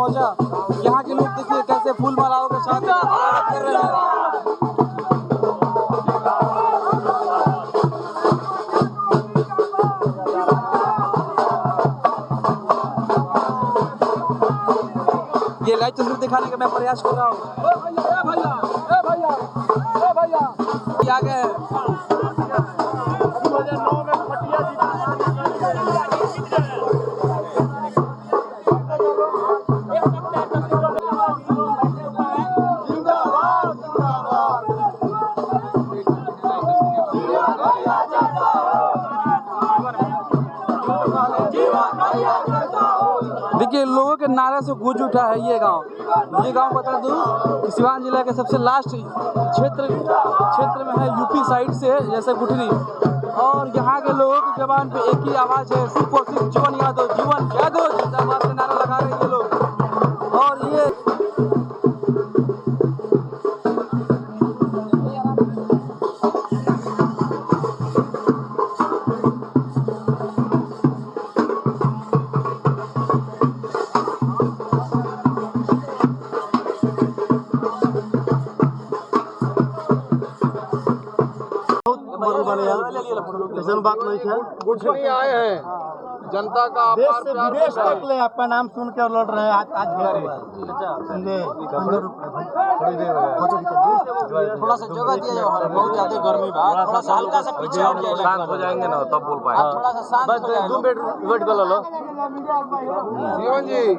पहुंचा। यहाँ के लोग देखिए कैसे फूल मालाओं के साथ कर रहे हैं। ये लाइव तस्वीर दिखाने का मैं प्रयास कर रहा हूँ। आ गए देखिए लोगों के नारे से गूंज उठा है ये गांव बता दूं सिवान जिला के सबसे लास्ट क्षेत्र में है, यूपी साइड से जैसे गुठनी, और यहाँ के लोगों की जबान पे एक ही आवाज़ है, सिर्फ और सिर्फ जीवन यादव जिंदाबाद के नारा लगा रहे हैं ये लोग। और ये बात नहीं है, कुछ नहीं आए हैं, जनता का अपार प्यार विदेश तक ले आपका नाम सुन के लड़ रहे हैं। आज थोड़ा सा जगह दिया जाए, बहुत ज्यादा गर्मी है, थोड़ा सा हल्का सा पीछे हट जाए, शांत हो जाएंगे ना तब बोल पाए। थोड़ा सा शांत हो जाए। 2 मिनट वेट कर लो। जीवन जी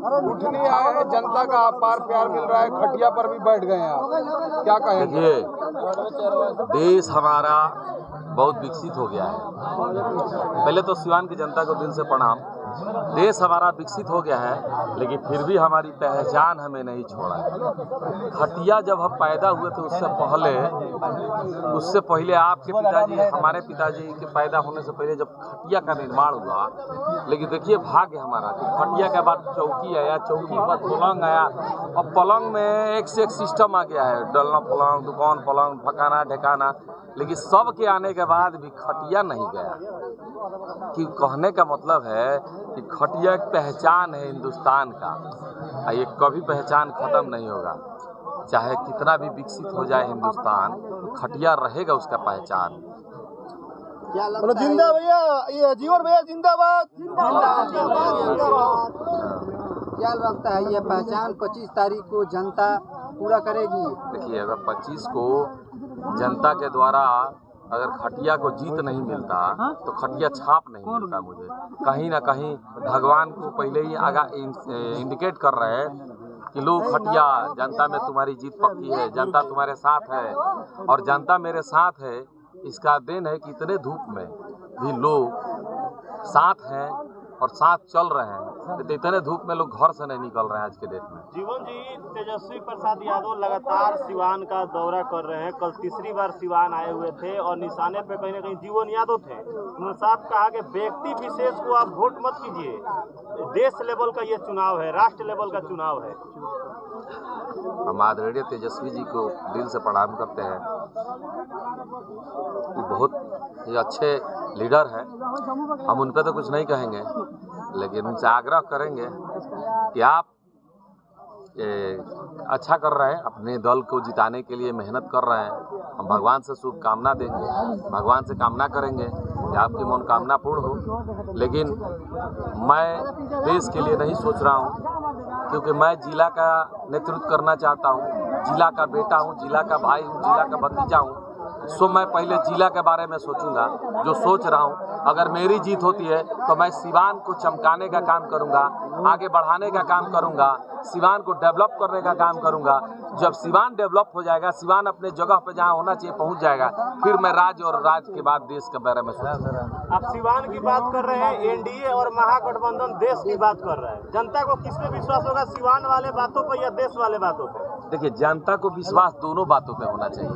कुछ नहीं आए हैं, जनता का अपार प्यार मिल रहा है, खटिया पर भी बैठ गए हैं आप, क्या कहेंगे? देखिए देश हमारा बहुत विकसित हो गया है। पहले तो सिवान की जनता को दिल से प्रणाम। देश हमारा विकसित हो गया है, लेकिन फिर भी हमारी पहचान हमें नहीं छोड़ा है। खटिया जब हम पैदा हुए थे उससे पहले आपके पिताजी, हमारे पिताजी के पैदा होने से पहले जब खटिया का निर्माण हुआ, लेकिन देखिए भाग्य हमारा कि खटिया के बाद चौकी आया, चौकी के बाद पलंग आया, और पलंग में एक से एक सिस्टम आ गया है, डलना पलंग, दुकान पलंग, फकाना ढकाना, लेकिन सब के आने के बाद भी खटिया नहीं गया। कि कहने का मतलब है कि खटिया एक पहचान है हिंदुस्तान का, और ये कभी पहचान खत्म नहीं होगा। चाहे कितना भी विकसित हो जाए हिंदुस्तान, खटिया रहेगा उसका पहचान। जिंदा भैया, ये जीवन भैया जिंदाबाद। क्या लगता है ये पहचान 25 तारीख को जनता पूरा करेगी? देखिए अगर 25 को जनता के द्वारा अगर खटिया को जीत नहीं मिलता तो खटिया छाप नहीं मिलता। मुझे कहीं ना कहीं भगवान को पहले ही आगा इंडिकेट कर रहे हैं कि लो खटिया, जनता में तुम्हारी जीत पक्की है, जनता तुम्हारे साथ है, और जनता मेरे साथ है। इसका देन है कि इतने धूप में भी लोग साथ हैं और साथ चल रहे हैं, तो इतने धूप में लोग घर से नहीं निकल रहे हैं आज के डेट में। जीवन जी, तेजस्वी प्रसाद यादव लगातार सिवान का दौरा कर रहे हैं। कल तीसरी बार सिवान आए हुए थे और निशाने पे कहीं ना कहीं जीवन यादव थे। उन्होंने साफ कहा कि व्यक्ति विशेष को आप वोट मत कीजिए, देश लेवल का ये चुनाव है, राष्ट्र लेवल का चुनाव है। हम आदरणीय तेजस्वी जी को दिल से प्रणाम करते हैं। बहुत ही अच्छे लीडर हैं, हम उन पर तो कुछ नहीं कहेंगे, लेकिन उनसे आग्रह करेंगे कि आप अच्छा कर रहे हैं, अपने दल को जिताने के लिए मेहनत कर रहे हैं। हम भगवान से शुभकामना देंगे, भगवान से कामना करेंगे कि आपकी मनोकामना पूर्ण हो। लेकिन मैं देश के लिए नहीं सोच रहा हूँ, क्योंकि मैं जिला का नेतृत्व करना चाहता हूँ, जिला का बेटा हूँ, जिला का भाई हूँ, जिला का भतीजा हूँ। सो मैं पहले जिला के बारे में सोचूंगा, जो सोच रहा हूँ। अगर मेरी जीत होती है तो मैं सिवान को चमकाने का काम करूंगा, आगे बढ़ाने का काम करूंगा, सिवान को डेवलप करने का काम करूंगा। जब सिवान डेवलप हो जाएगा, सिवान अपने जगह पे जहाँ होना चाहिए पहुंच जाएगा, फिर मैं राज्य और राज्य के बाद देश के बारे में सोचूंगा। आप सिवान की बात कर रहे हैं, एनडीए और महागठबंधन देश की बात कर रहे हैं। जनता को किस पे विश्वास होगा, सिवान वाले बातों पर या देश वाले बातों पर? देखिए जनता को विश्वास दोनों बातों पे होना चाहिए।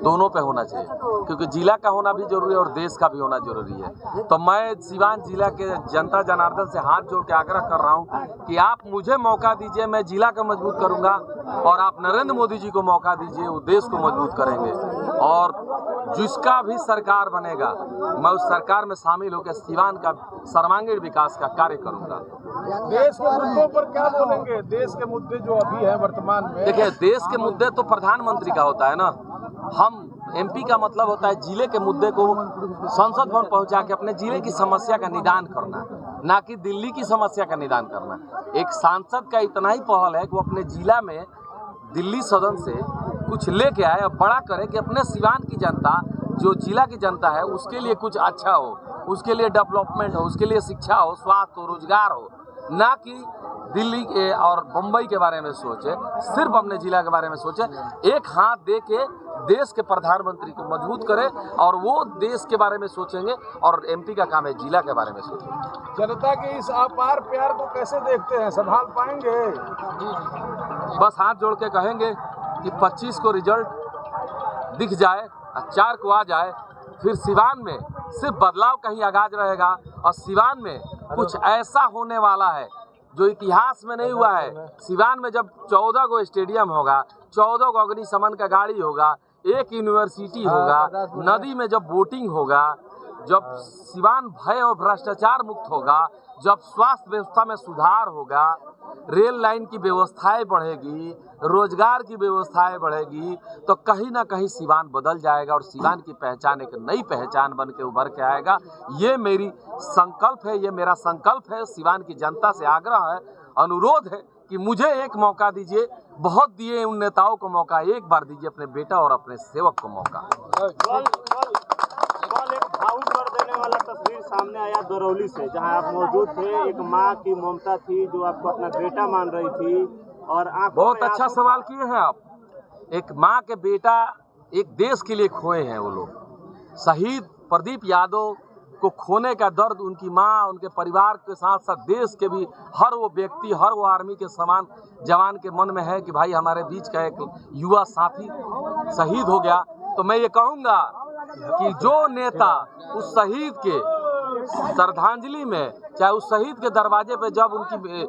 दोनों पे होना चाहिए, क्योंकि जिला का होना भी जरूरी है और देश का भी होना जरूरी है। तो मैं सिवान जिला के जनता जनार्दन से हाथ जोड़ के आग्रह कर रहा हूँ कि आप मुझे मौका दीजिए, मैं जिला को मजबूत करूँगा, और आप नरेंद्र मोदी जी को मौका दीजिए, वो देश को मजबूत करेंगे। और जिसका भी सरकार बनेगा मैं उस सरकार में शामिल होकर सिवान का सर्वांगीण विकास का कार्य करूँगा। देश के मुद्दों पर क्या बोलेंगे? देश के मुद्दे जो अभी है वर्तमान में, देखिए, देश के मुद्दे तो प्रधानमंत्री का होता है ना, हम एमपी का मतलब होता है जिले के मुद्दे को संसद भवन पहुंचा के अपने जिले की समस्या का निदान करना, ना कि दिल्ली की समस्या का निदान करना। एक सांसद का इतना ही पहल है कि वो अपने जिला में दिल्ली सदन से कुछ लेके आए और बड़ा करे कि अपने सिवान की जनता, जो जिला की जनता है, उसके लिए कुछ अच्छा हो, उसके लिए डेवलपमेंट हो, उसके लिए शिक्षा हो, स्वास्थ्य हो, रोजगार हो, ना कि दिल्ली के और मुंबई के बारे में सोचे, सिर्फ अपने जिला के बारे में सोचे। एक हाथ दे के देश के प्रधानमंत्री को मजबूत करे और वो देश के बारे में सोचेंगे, और एमपी का काम है जिला के बारे में सोचेंगे। जनता के इस अपार प्यार को कैसे देखते हैं, संभाल पाएंगे? बस हाथ जोड़ के कहेंगे कि 25 को रिजल्ट दिख जाए, 4 को आ जाए, फिर सिवान में सिर्फ बदलाव का ही आगाज रहेगा, और सिवान में कुछ ऐसा होने वाला है जो इतिहास में नहीं हुआ है। सिवान में जब 14 गो स्टेडियम होगा, 14 गो अग्निशमन का गाड़ी होगा, एक यूनिवर्सिटी होगा, नदी में जब बोटिंग होगा, जब सिवान भय और भ्रष्टाचार मुक्त होगा, जब स्वास्थ्य व्यवस्था में सुधार होगा, रेल लाइन की व्यवस्थाएं बढ़ेगी, रोजगार की व्यवस्थाएं बढ़ेगी, तो कहीं ना कहीं सिवान बदल जाएगा और सिवान की पहचान एक नई पहचान बन के उभर के आएगा। ये मेरी संकल्प है, ये मेरा संकल्प है। सिवान की जनता से आग्रह है, अनुरोध है कि मुझे एक मौका दीजिए। बहुत दिए उन नेताओं को मौका, एक बार दीजिए अपने बेटा और अपने सेवक को मौका। कल एक भावुक कर देने वाला तस्वीर सामने आया दरौली से, जहां आप मौजूद थे। एक मां की ममता थी जो आपको अपना बेटा मान रही थी, और बहुत अच्छा सवाल किए हैं आप। एक माँ के बेटा एक देश के लिए खोए हैं वो लोग। शहीद प्रदीप यादव को खोने का दर्द उनकी माँ, उनके परिवार के साथ साथ देश के भी हर वो व्यक्ति, हर वो आर्मी के समान जवान के मन में है कि भाई हमारे बीच का एक युवा साथी शहीद हो गया। तो मैं ये कहूँगा कि जो नेता उस शहीद के श्रद्धांजलि में, चाहे उस शहीद के दरवाजे पे जब उनकी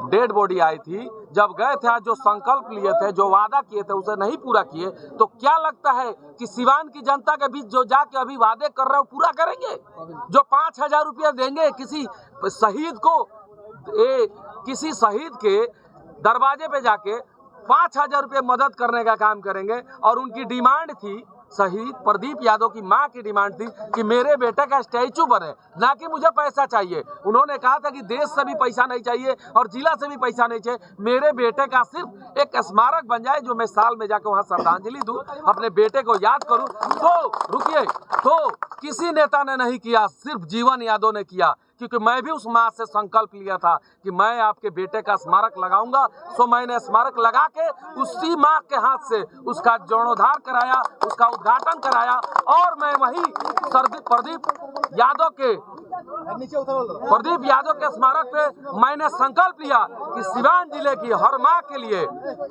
डेड बॉडी आई थी, जब गए थे, जो संकल्प लिए थे, जो वादा किए थे, उसे नहीं पूरा किए, तो क्या लगता है कि सिवान की जनता के बीच जो जाके अभी वादे कर रहे हो पूरा करेंगे? जो 5,000 रुपया देंगे किसी शहीद को, किसी शहीद के दरवाजे पे जाके 5,000 रुपये मदद करने का काम करेंगे। और उनकी डिमांड थी, शहीद प्रदीप यादव की मां की डिमांड थी कि मेरे बेटे का स्टैचू बने, ना कि मुझे पैसा चाहिए। उन्होंने कहा था कि देश से भी पैसा नहीं चाहिए और जिला से भी पैसा नहीं चाहिए, मेरे बेटे का सिर्फ एक स्मारक बन जाए जो मैं साल में जाकर वहां श्रद्धांजलि दूं, अपने बेटे को याद करूं। तो रुकिए, तो किसी नेता ने नहीं किया, सिर्फ जीवन यादव ने किया, क्योंकि मैं भी उस माँ से संकल्प लिया था कि मैं आपके बेटे का स्मारक लगाऊंगा। सो मैंने स्मारक लगा के उसी माँ के हाथ से उसका जीर्णोद्धार कराया, उसका उद्घाटन कराया, और मैं वही प्रदीप यादव के स्मारक पे मैंने संकल्प लिया कि सिवान जिले की हर माँ के लिए,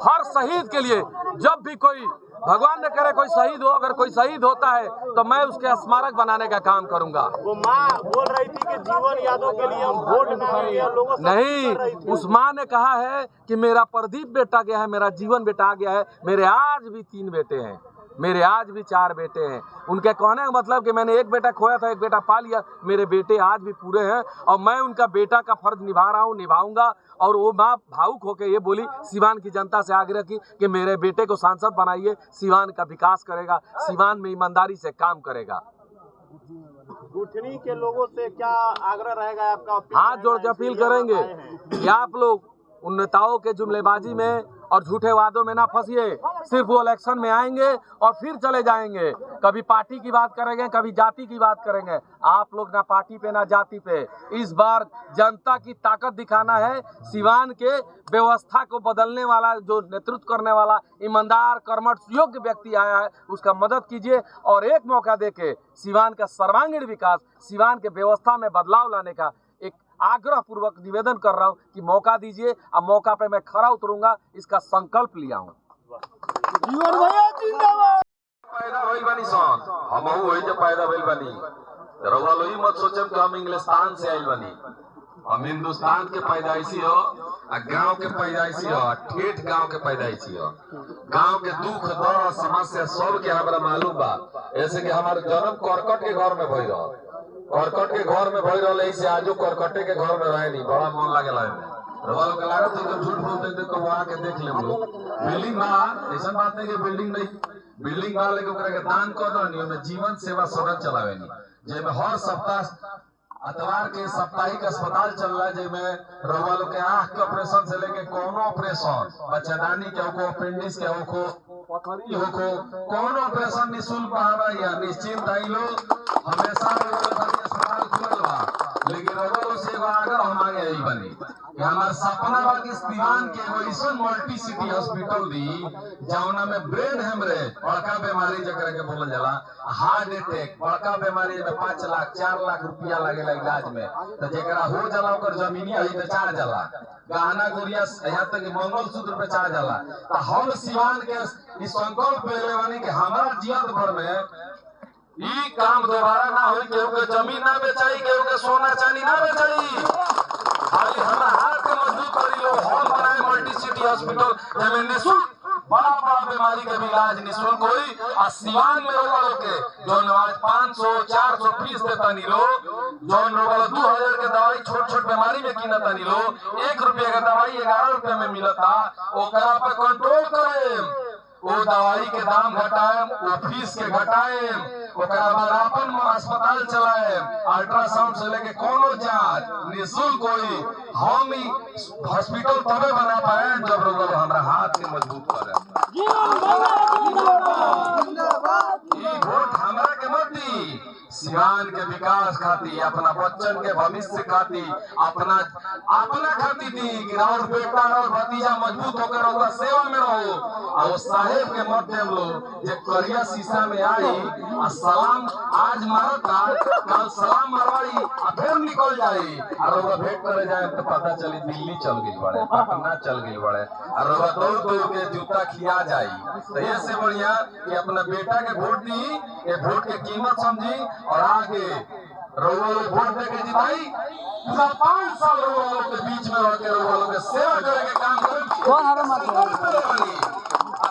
हर शहीद के लिए, जब भी कोई भगवान ने करे कोई शहीद हो, अगर कोई शहीद होता है तो मैं उसके स्मारक बनाने का काम करूंगा। वो माँ बोल रही थी कि जीवन यादव के लिए हम वोट मांगेंगे, लोगों से नहीं, उस माँ ने कहा है कि मेरा प्रदीप बेटा गया है, मेरा जीवन बेटा आ गया है, मेरे आज भी 3 बेटे हैं, मेरे आज भी 4 बेटे हैं। उनके कहने का मतलब कि मैंने एक बेटा खोया था, एक बेटा पा लिया, मेरे बेटे आज भी पूरे हैं और मैं उनका बेटा का फर्ज निभा रहा हूँ, निभाऊंगा। और वो माँ भावुक होकर ये बोली, सिवान की जनता से आग्रह की कि मेरे बेटे को सांसद बनाइए, सिवान का विकास करेगा, सिवान में ईमानदारी से काम करेगा। गुठनी के लोगों से क्या आग्रह रहेगा आपका? हाथ जोड़ के अपील करेंगे कि आप लोग उन नेताओं के जुमलेबाजी में और झूठे वादों में ना फंसिए। सिर्फ वो इलेक्शन में आएंगे और फिर चले जाएंगे, कभी पार्टी की बात करेंगे, कभी जाति की बात करेंगे। आप लोग ना पार्टी पे ना जाति पे, इस बार जनता की ताकत दिखाना है। सिवान के व्यवस्था को बदलने वाला, जो नेतृत्व करने वाला ईमानदार कर्मठ योग्य व्यक्ति आया है, उसका मदद कीजिए और एक मौका देके सिवान का सर्वांगीण विकास, सिवान के व्यवस्था में बदलाव लाने का एक आग्रह पूर्वक निवेदन कर रहा हूं कि मौका दीजिए। और मौका पे मैं खरा उतरूंगा, इसका संकल्प लिया हूं। पैदा भइल बानी सन, हमहू वही जब पैदा भइल बानी। रउआ लोग मत सोचम कि हम इंग्लिस्तान से आइल बानी। हम हिंदुस्तान के पैदाइशी हो, गांव के पैदाइशी हो, ठेठ गांव के पैदाइशी हो। गांव के दुख दर्द समस्या सब के हमरा मालूम बा। ऐसे कि हमारे जन्म करकट के घर में भइल रहा, करकट के घर में भइल रहा, ऐसे आजो करकटे के घर में रहे नहीं, बड़ा मन लागेला है। रउआ लोग के लागत है कि झूठ बोलते थे तो आके देख ले लोग। बिल्डिंग बा, ऐसा बात नहीं कि बिल्डिंग नहीं, बिल्डिंग बा लेके ओकरा के दान कर दनी, ओमे जीवन सेवा सदन चलावे नहीं, जेमे हर सप्ताह अतवार के साप्ताहिक अस्पताल चल रहा है, जेमे रउआ लोग के आंख के ऑपरेशन से लेके कोनो ऑपरेशन, बच्चादानी के होको, अपेंडिक्स के होको, पथरी होको, कोनो ऑपरेशन निःशुल्क बा या निश्चिंत आई लो। हमेशा अस्पताल खुलल बा, लेकिन रउआ लोग से एगो आग्रह हम आगे आई बनी कि हमार सपना बा कि सिवान के एगो ऐसन मल्टी सिटी हॉस्पिटल दी जौना में ब्रेन हेमरेज बड़का बीमारी जकरा के बोलल जाला, हार्ट अटैक बड़का बीमारी में 5 लाख 4 लाख रुपया लागेला इलाज में, तो जेकरा हो जाला ओकर जमीनी आई बेचा जाला, गहना गुड़िया यहाँ तक मंगलसूत्र बेचा जाला। तो हम सिवान के इस संकल्प ले बानी कि हमारा जीवन भर में ई काम दोबारा ना हो, केहू के जमीन ना बेचाई, केहू के सोना चांदी ना बेचाई, खाली हमारा हाथ के मजबूत करी लो। हम बनाए मल्टी सिटी हॉस्पिटल जेमे निःशुल्क बड़ा बड़ा बीमारी के भी इलाज निःशुल्क होई। और सिवान में रउआ लोग के जौन आज 500 400 फीस देता नी लो, जौन रउआ लोग 2000 के दवाई छोट छोट बीमारी में कीनता नी लो, 1 रुपये का दवाई 11 रुपये में मिलता, ओकरा पे कंट्रोल करे, वो दवाई के दाम घटाए, वो फीस के घटाए, ओकरा बाद अपन अस्पताल चलाए, अल्ट्रासाउंड से लेके कोनो जांच निःशुल्क होई। हम ही हॉस्पिटल तबे बना पाए जब लोग हमारा हाथ के मजबूत करे। वोट हमरा के मत दी, सिवान के विकास खातिर, अपना बच्चन के भविष्य खातिर, अपना खातिर दी कि और बेटा और भतीजा मजबूत होकर होगा सेवा में रहो। और साहेब के मत देव लोग जे करिया शीशा में आई और सलाम आज मारता, कल सलाम मरवाई और फिर निकल जाई, और वो भेंट करे जाए तो पता चली दिल्ली चल गई बड़े, पटना चल गई बड़े, और वो दौड़ दौड़ के जूता खिया जाई। तो इससे बढ़िया कि अपना बेटा के वोट दी, ये वोट के कीमत समझी और आगे रउआ लोग वोट दे के जिताई। पूरा 5 साल रउआ लोग के बीच में रह के रउआ लोग के सेवा करे के काम करे,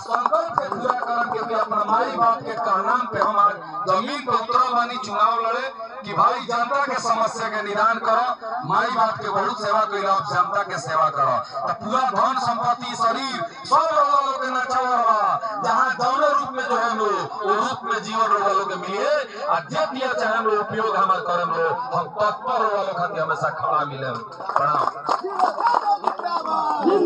संकल्प के पूरा करन के अपना माई बाप के कहनाम पे हम आज जमीन पे उतरल बानी चुनाव लड़े कि भाई जनता के समस्या के निदान करो, माई बाप के बहुत सेवा कइला, जनता के सेवा करो। तो पूरा धन संपत्ति शरीर सब रउआ लोग के नचावा, जहाँ जौने रूप में जो हम लोग वो रूप में जीवन रउआ लोग के मिले, और जे दिया चाहे हम लोग उपयोग हमार करम लोग, हम तत्पर रउआ लोग खातिर हमेशा खड़ा मिले। प्रणाम।